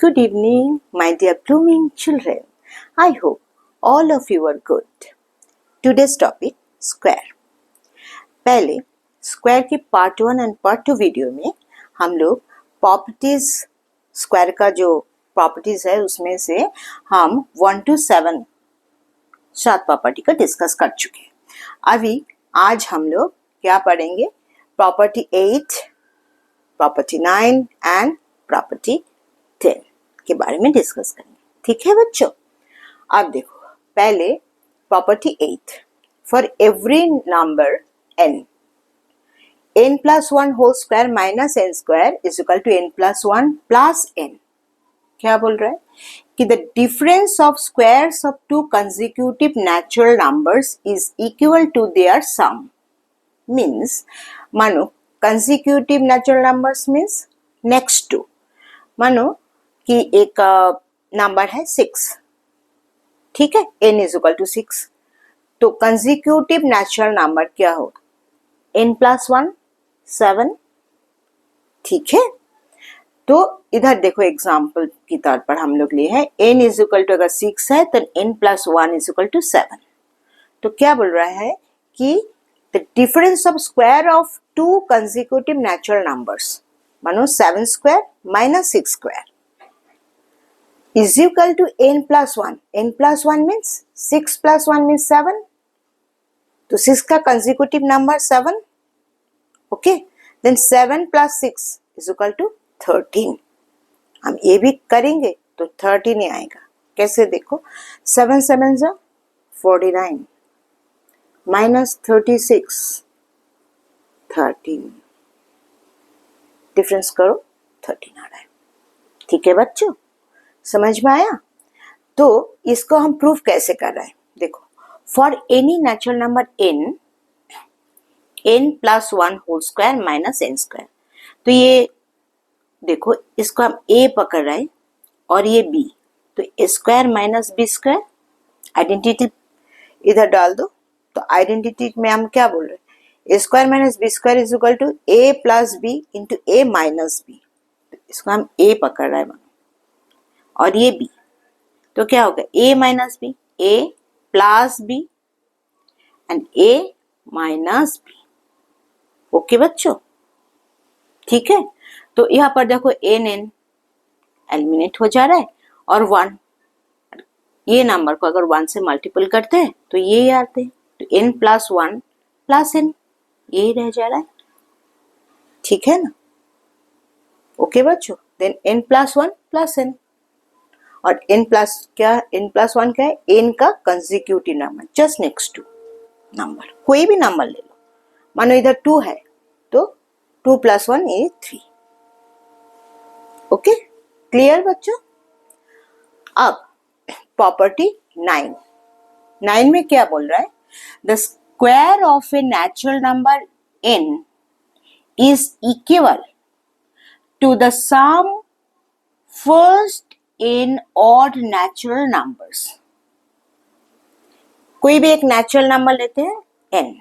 Good evening, my dear blooming children. I hope all of you are good. Today's topic square. पहले square के part 1 and part 2 video में हम लोग properties square का जो properties है उसमें से हम 1 to 7 सात प्रॉपर्टी का डिस्कस कर चुके हैं. अभी आज हम लोग क्या पढ़ेंगे? प्रॉपर्टी 8, प्रॉपर्टी 9 एंड प्रॉपर्टी 10 के बारे में डिस्कस करेंगे. ठीक है बच्चों? अब देखो, पहले property 8. For every number n plus 1 whole square minus n square is equal to n plus 1 plus n. क्या बोल रहा है कि the difference of squares of two consecutive natural numbers is equal to their sum. Means मानो consecutive natural numbers means next to. मानो कि एक number है 6, ठीक है, n इज इक्वल टू 6. तो कंसेक्यूटिव नेचुरल नंबर क्या होगा? n plus 1 7. ठीक है, तो इधर देखो एग्जाम्पल के तौर पर हम लोग लिए हैं n इज इक्वल टू अगर 6 है तो n plus 1 is equal to 7. तो क्या बोल रहा है कि the difference of square of two consecutive natural numbers मानो 7 square minus 6 square is equal to n plus 1. n plus 1 means 6 plus 1 means 7. तो 6 का consecutive number 7. Okay, then 7 plus 6 is equal to 13. हम ये भी करेंगे तो 13 ही आएगा. कैसे देखो, 7 7 जा 49 minus 36 13. डिफरेंस करो 13 आ रहा है. ठीक है बच्चों, समझ में आया? तो इसको हम प्रूफ कैसे कर रहे हैं? देखो, for any natural number n plus 1 whole square minus n square. तो ये देखो, इसको हम a पकड़ रहे हैं और ये b. तो a square minus b square, identity इधर डाल दो. तो आइडेंटिटी में हम क्या बोल रहे हैं? a square minus b square is equal to a plus b into a minus b. इसको हम a पकड़ रहे हैं और ये b. तो क्या होगा? a minus b, a plus b and a minus b. Okay बच्चों, ठीक है. तो यहाँ पर देखो n एलिमिनेट हो जा रहा है और 1, ये नंबर को अगर 1 से मल्टीपल करते हैं तो ये आते हैं. तो n प्लस 1 प्लस n ये रह जा रहा है. ठीक है ना? ओके बच्चों, then n plus 1 plus n. और n प्लस क्या, n प्लस 1 क्या है? n का consecutive number, just next to number. कोई भी नंबर ले लो. मानो इधर 2 है तो 2 प्लस 1 इज 3. ओके, क्लियर बच्चों? अब प्रॉपर्टी 9 में क्या बोल रहा है? The square of a natural number n is equal to the sum first n odd natural numbers. कोई भी एक नेचुरल नंबर लेते हैं n.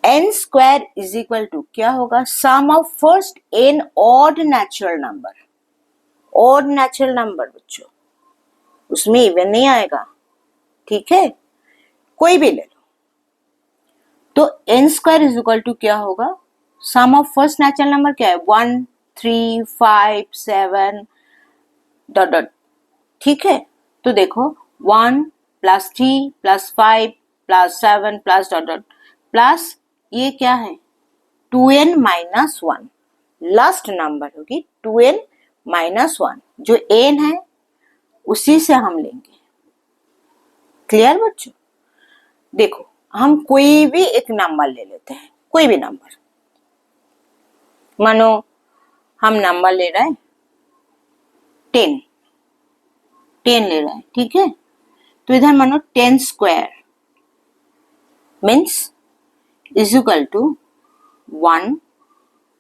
n square is equal to क्या होगा? Sum of first n odd natural number. Odd natural number बच्चों, उसमें even नहीं आएगा. ठीक है, कोई भी ले लो. तो n square is equal to क्या होगा? Sum of first natural number क्या है? 1 3 5 7 डॉट डॉट. ठीक है, तो देखो 1 plus 3 plus 5 plus 7 plus dot dot plus ये क्या है? 2n minus 1. लास्ट नंबर होगी 2n माइनस 1. जो n है उसी से हम लेंगे. क्लियर बच्चों? देखो, हम कोई भी एक नंबर ले लेते हैं, कोई भी नंबर. मानो हम नंबर ले रहे हैं 10 ले रहा है. ठीक है, तो इधर मानो 10 square means is equal to 1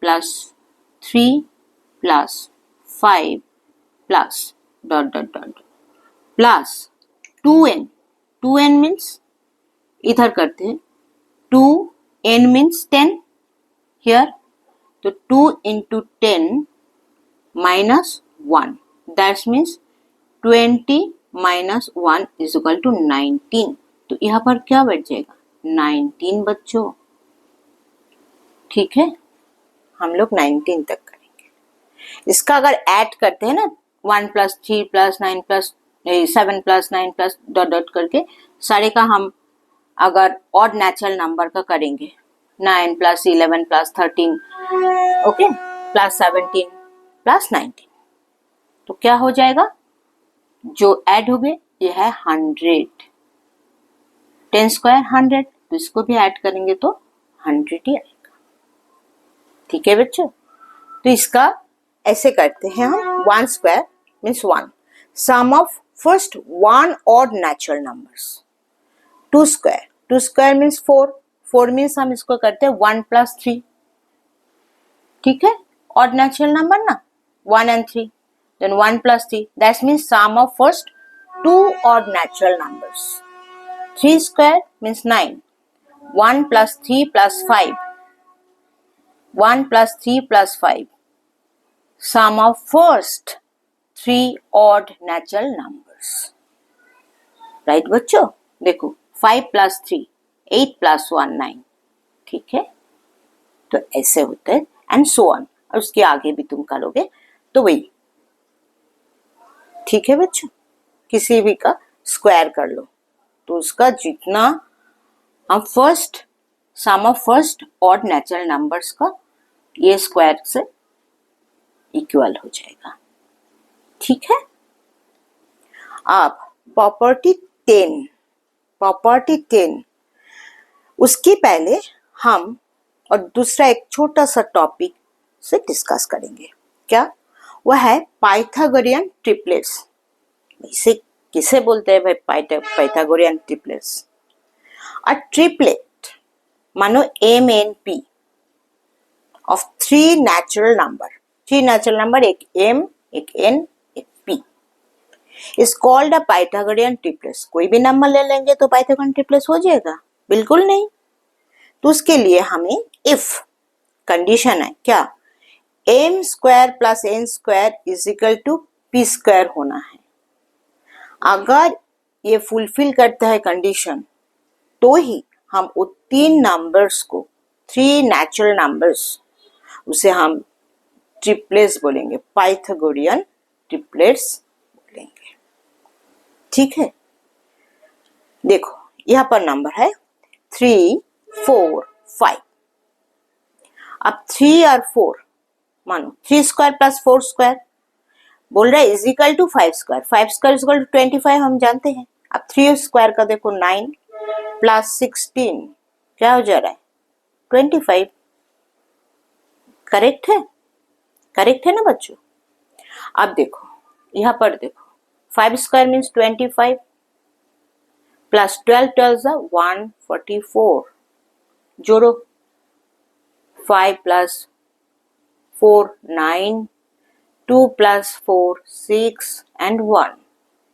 plus 3 plus 5 plus dot dot dot plus 2n means इधर करते हैं 2n मीन्स 10 हियर. तो 2 into 10 minus 1, that means 20 minus 1 is equal to 19। तो यहाँ पर क्या बच जाएगा? 19 बच्चों। ठीक है, हम लोग 19 तक करेंगे। इसका अगर ऐड करते हैं ना 1 plus 3 plus 9 plus 7 plus 9 plus dot dot करके सारे का हम अगर ऑड नेचुरल नंबर का करेंगे 9 plus 11 plus 13 okay plus 17 plus 19 तो क्या हो जाएगा? जो ऐड हो गए ये है 100। 10 स्क्वायर 100, तो इसको भी ऐड करेंगे तो 100 ही आएगा। ठीक है बच्चों, तो इसका ऐसे करते हैं हम 1 square means 1 sum of first 1 odd natural numbers. 2 square means 4 means हम इसको करते हैं 1 प्लस 3। ठीक है, ऑड नेचुरल नंबर ना 1 and 3, then 1 plus 3 that means sum of first 2 odd natural numbers. 3 square means 9, 1 plus 3 plus 5, 1 plus 3 plus 5 sum of first 3 odd natural numbers. right बच्चों, देखो 5 plus 3 8 plus 1 9। ठीक है, तो ऐसे होता है एंड सो ऑन, और उसके आगे भी तुम करोगे तो वही। ठीक है बच्चों, किसी भी का स्क्वायर कर लो तो उसका जितना हम first sum of first odd natural numbers का ये स्क्वायर से इक्वल हो जाएगा। ठीक है, अब प्रॉपर्टी 10 उसके पहले हम और दूसरा एक छोटा सा टॉपिक से डिस्कस करेंगे। क्या वह है? Pythagorean triplets. इसे किसे बोलते हैं भाई? Pythagorean triplets. अ ट्रिपलेट मानो MNP ऑफ 3 नेचुरल नंबर, एक M, एक N, एक P is called a Pythagorean triplets. कोई भी नंबर ले लेंगे तो पाइथागोरियन ट्रिपलेट्स हो जाएगा? बिल्कुल नहीं। तो उसके लिए हमें इफ कंडीशन है क्या? m square plus n square is equal to p square होना है। अगर ये फुलफिल करता है कंडीशन तो ही हम वो 3 नंबर्स को 3 नेचुरल नंबर्स उसे हम ट्रिपलेट्स बोलेंगे, पाइथागोरियन ट्रिपलेट्स बोलेंगे। ठीक है, देखो यहाँ पर नंबर है 3 4 5। अब 3 और 4 मानो 3 स्क्वायर प्लस 4 स्क्वायर बोल रहा है is equal to 5 square. 5 square is equal to 25 हम जानते हैं। अब 3 स्क्वायर का देखो 9 प्लस 16 क्या हो जा रहा है? 25। करेक्ट है? करेक्ट है ना बच्चों? अब देखो यहाँ पर देखो 5 स्क्वायर मीन्स 25 प्लस 12 144 जोड़ो 5 plus 4 9 2 plus 4 6 and 1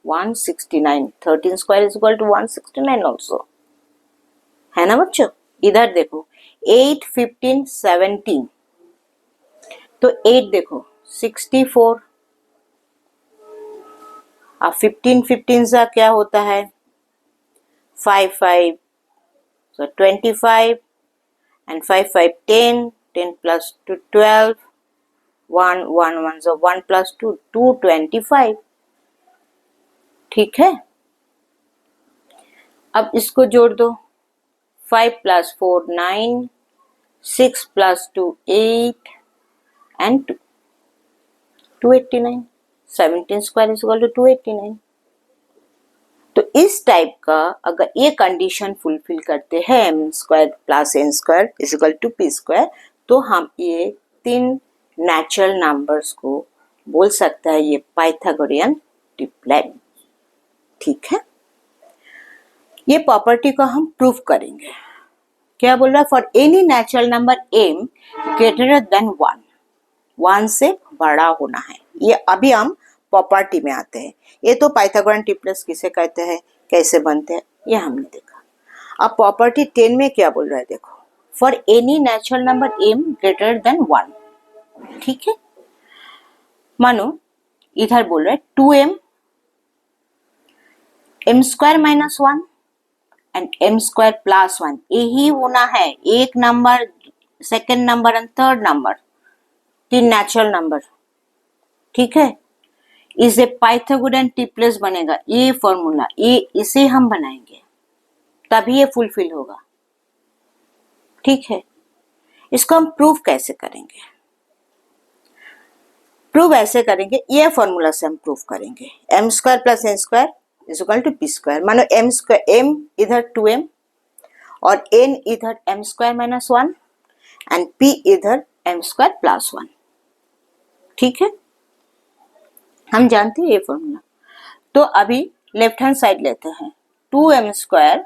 169। 13 square is equal to 169 also है ना बच्चों? इधर देखो 8 15 17 तो 8 देखो 64। अब 15 का क्या होता है? 5 5 so 25 and 5 5 10 10 plus 2 12 1 1 1 so 1 plus 2 2 25। ठीक है, अब इसको जोड़ दो 5 plus 4 9 6 plus 2 8 and 2 289। 17 square is equal to 289। तो इस टाइप का अगर ये कंडीशन फुलफिल करते हैं m square plus n square is equal to p square तो हम ये 3 नेचुरल नंबर्स को बोल सकता है ये पाइथागोरियन ट्रिपलेट। ठीक है, ये प्रॉपर्टी को हम प्रूव करेंगे। क्या बोल रहा है? For any natural number m greater than 1 से बड़ा होना है। ये अभी हम प्रॉपर्टी में आते हैं। ये तो पाइथागोरियन ट्रिपलेट्स किसे कहते हैं, कैसे बनते हैं ये हमने देखा। अब प्रॉपर्टी 10 में क्या बोल रहा है देखो, for any natural number m greater than 1। ठीक है, मानो इधर बोल रहे 2m m square minus 1 and m square plus 1, यही होना है एक number, second number and third number, तीन नेचुरल नंबर, ठीक है। इस ए पाइथागोरियन ट्रिपलेट बनेगा, ये फॉर्मूला, ये इसे हम बनाएंगे तभी ये फुलफिल होगा, ठीक है। इसको हम प्रूफ कैसे करेंगे? प्रूफ ऐसे करेंगे, ये फॉर्मूला से हम प्रूफ करेंगे। m square plus n square is equal to p square. मानो m स्क्वायर, m इधर 2m और n इधर m square minus 1 and p इधर m स्क्वायर प्लस 1, ठीक है। हम जानते हैं ये फॉर्मूला। तो अभी लेफ्ट हैंड साइड लेते हैं, 2m square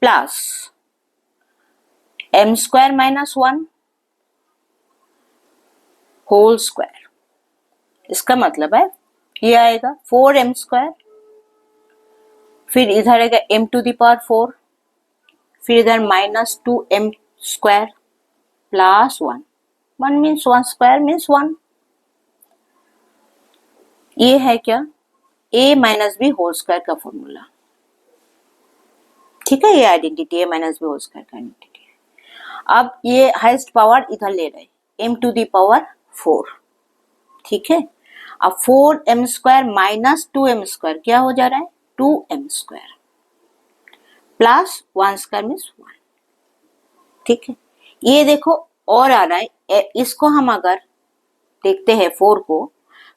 plus m square minus 1 whole square. इसका मतलब है ये आएगा 4m स्क्वायर, फिर इधर आएगा m टू द पावर 4, फिर इधर minus 2m square plus 1, 1 means 1 square means 1। ये है क्या? a minus B whole square का फॉर्मूला, ठीक है। ये identity a minus B whole square का आइडेंटिटी है। अब ये हाईएस्ट पावर इधर ले रहे, m टू द पावर 4, ठीक है। अब 4m square minus 2m square क्या हो जा रहा है? 2m square plus 1 square means 1, ठीक है। ये देखो और आ रहा है, इसको हम अगर देखते हैं 4 को,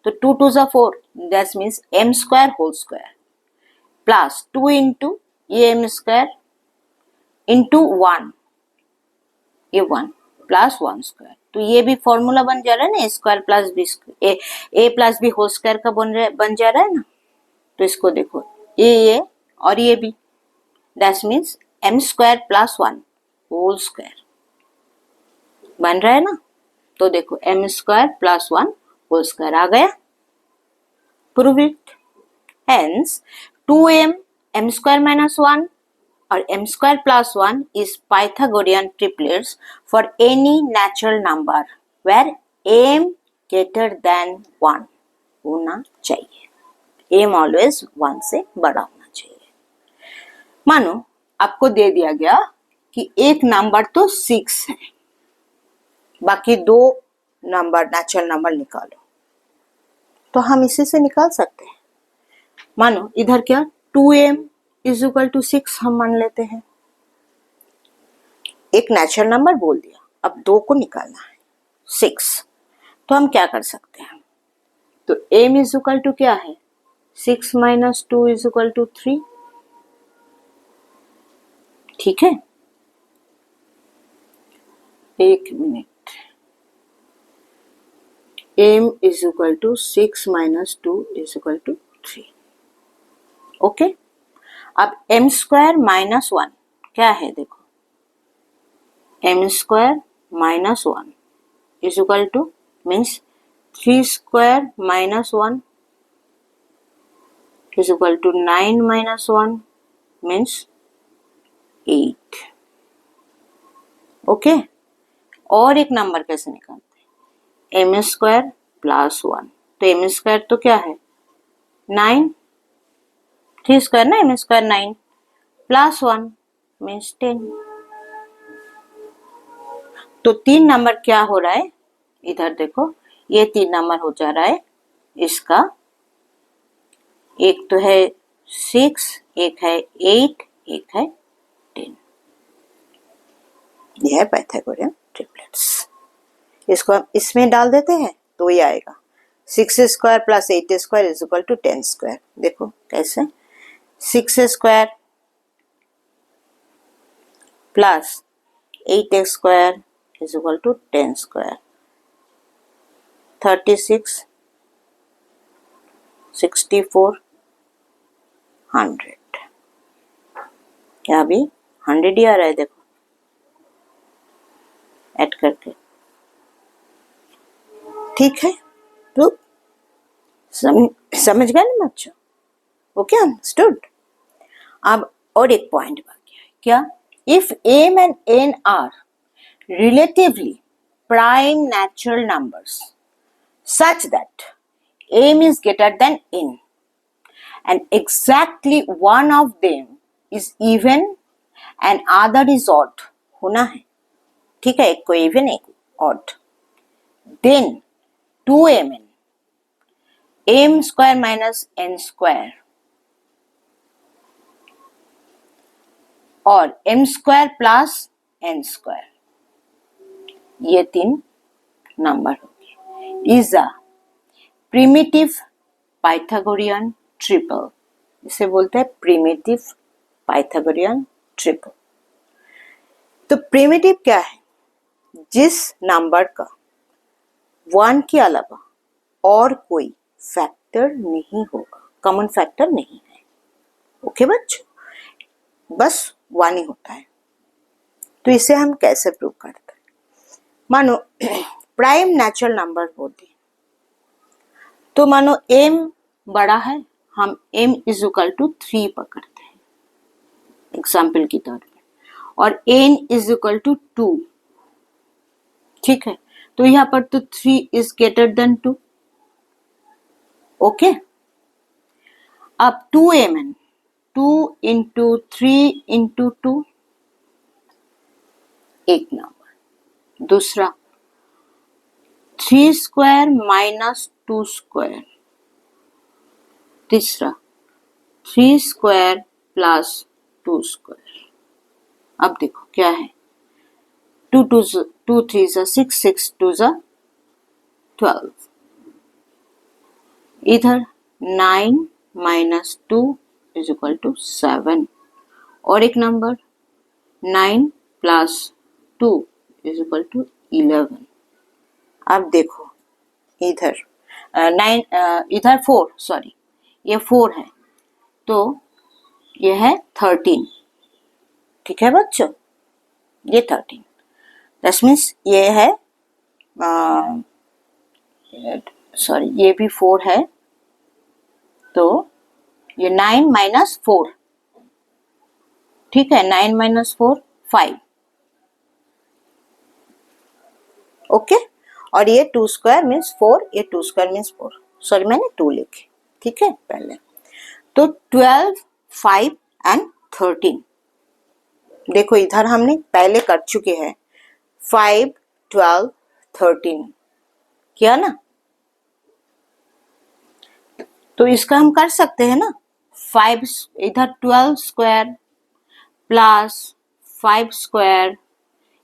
तो 2 टू ज़ा 4 that means m square whole square plus 2 into ये m स्क्वायर इंटू 1, ये 1 प्लस 1 स्क्वायर। तो ये भी फॉर्मूला बन जा रहा है ना, स्क्वायर प्लस बी, ए प्लस बी होल स्क्वायर का बन जा रहा है ना। तो इसको देखो, ये और ये भी, that means m square plus 1 whole square बन रहा है ना। तो देखो m square plus 1 whole square आ गया, prove it. Hence 2m m square minus 1 और m square plus 1 is Pythagorean triplets for any natural number where m greater than 1 होना चाहिए। m always 1 से बड़ा होना चाहिए। मानो आपको दे दिया गया कि एक नंबर तो 6 है, बाकी दो नंबर नेचुरल नंबर निकालो, तो हम इसी से निकाल सकते हैं। मानो इधर क्या 2m इज इक्वल टू 6 हम मान लेते हैं, एक नेचुरल नंबर बोल दिया, अब दो को निकालना है 6। तो हम क्या कर सकते हैं? तो m इज इक्वल टू क्या है? 6 माइनस 2 इज इक्वल टू 3, ठीक है। एक मिनट, m is equal to 6 minus 2 is equal to 3, okay. अब m स्क्वायर माइनस 1 क्या है? देखो m square minus 1 is equal to means 3 square minus 1 is equal to 9 minus 1 means 8, okay. और एक नंबर कैसे निकालते हैं? m स्क्वायर प्लस 1, तो m स्क्वायर तो क्या है? 9, 3 स्क्वायर ना, m स्क्वायर 9 प्लस 1 मीन्स 10। तो 3 नंबर क्या हो रहा है? इधर देखो, ये 3 नंबर हो जा रहा है इसका, एक तो है 6, एक है 8, एक है 10। यह है पाइथागोरियन ट्रिपलेट्स। इसको हम इसमें डाल देते हैं तो ये आएगा 6 square plus 8 square is equal to 10 square. देखो कैसे, 6 square plus 8 square is equal to 10 square, 36, 64, 100। क्या अभी 100 ही आ रहा है, देखो ऐड करके, ठीक है। तो समझ गए ना बच्चों? Okay, understood. अब और एक पॉइंट बाकी है, क्या? If m and n are relatively prime natural numbers such that m is greater than n and exactly one of them is even and other is odd होना है, ठीक है, एक को even एक odd, then 2mn m square minus n square और m square plus n square, ये तीन नंबर हो गए, is a primitive Pythagorean triple, इसे बोलते हैं प्रिमिटिव पाइथागोरियन ट्रिपल। तो प्रिमिटिव क्या है? जिस नंबर का 1 के अलावा और कोई फैक्टर नहीं होगा, कॉमन फैक्टर नहीं है, ओके बच्चों, बस 1 ही होता है। तो इसे हम कैसे प्रूव करते हैं? मानो प्राइम नेचुरल नंबर बोलते हैं, तो मानो m बड़ा है, हम m इज इक्वल टू 3 पकड़ते हैं एग्जाम्पल की तौर पे, और n इज इक्वल टू 2, ठीक है, तो यहाँ पर तो 3 इज ग्रेटर देन 2, ओके। अब 2mn 2 इंटू 3 इंटू 2 एक नंबर, दूसरा 3 स्क्वायर माइनस 2 स्क्वायर, तीसरा 3 स्क्वायर प्लस 2 स्क्वायर। अब देखो क्या है, 2 3 6 6 2 12, इधर 9 माइनस 2 इज इक्वल टू 7, और एक नंबर 9 प्लस 2 इज इक्वल टू 11। अब देखो इधर 9 इधर 4, सॉरी ये 4 है, तो ये है 13, ठीक है बच्चों, ये 13, दैट मीन्स ये है सॉरी ये भी 4 है, तो ये 9 माइनस 4, ठीक है, 9 माइनस 4 5, ओके, और ये 2 स्क्वायर मीन्स 4, ये 2 स्क्वायर मीन्स 4, सॉरी मैंने 2 लिखे, ठीक है पहले, तो 12 5 एंड 13, देखो इधर हमने पहले कर चुके हैं 5 12 13 किया ना, तो इसका हम कर सकते हैं ना, 5 इधर 12 square plus 5 square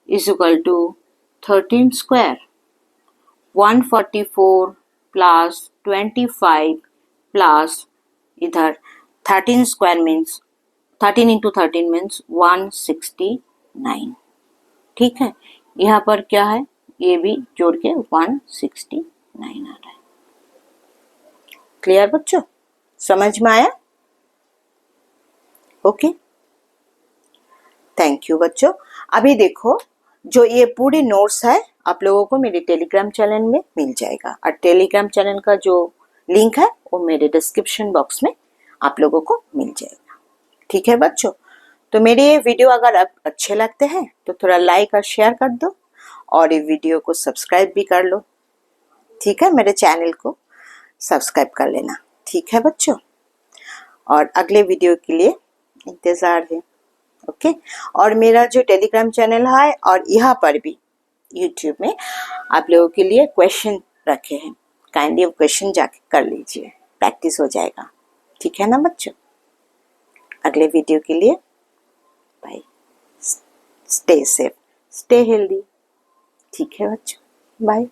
is equal to 13 square, 144 plus 25 plus इधर 13 स्क्वायर मीन्स 13 इंटू 13 मीन्स 169, ठीक है, यहाँ पर क्या है, ये भी जोड़ के 169 आ रहा है। क्लियर बच्चों, समझ में आया? ओके, थैंक यू बच्चों। अभी देखो जो ये पूरी नोट्स है आप लोगों को मेरे टेलीग्राम चैनल में मिल जाएगा, और टेलीग्राम चैनल का जो लिंक है वो मेरे डिस्क्रिप्शन बॉक्स में आप लोगों को मिल जाएगा, ठीक है बच्चों। तो मेरे ये वीडियो अगर आप अच्छे लगते हैं तो थोड़ा लाइक और शेयर कर दो, और ये वीडियो को सब्सक्राइब भी कर लो, ठीक है, मेरे चैनल को सब्सक्राइब कर लेना, ठीक है बच्चों, और अगले वीडियो के लिए इंतज़ार है, ओके। और मेरा जो टेलीग्राम चैनल है और यहाँ पर भी यूट्यूब में आप लोगों के लिए क्वेश्चन रखे हैं, काइंडली क्वेश्चन जाके कर लीजिए, प्रैक्टिस हो जाएगा, ठीक है ना बच्चों। अगले वीडियो के लिए bye, stay safe, stay healthy, ठीक है बच्चों, बाय।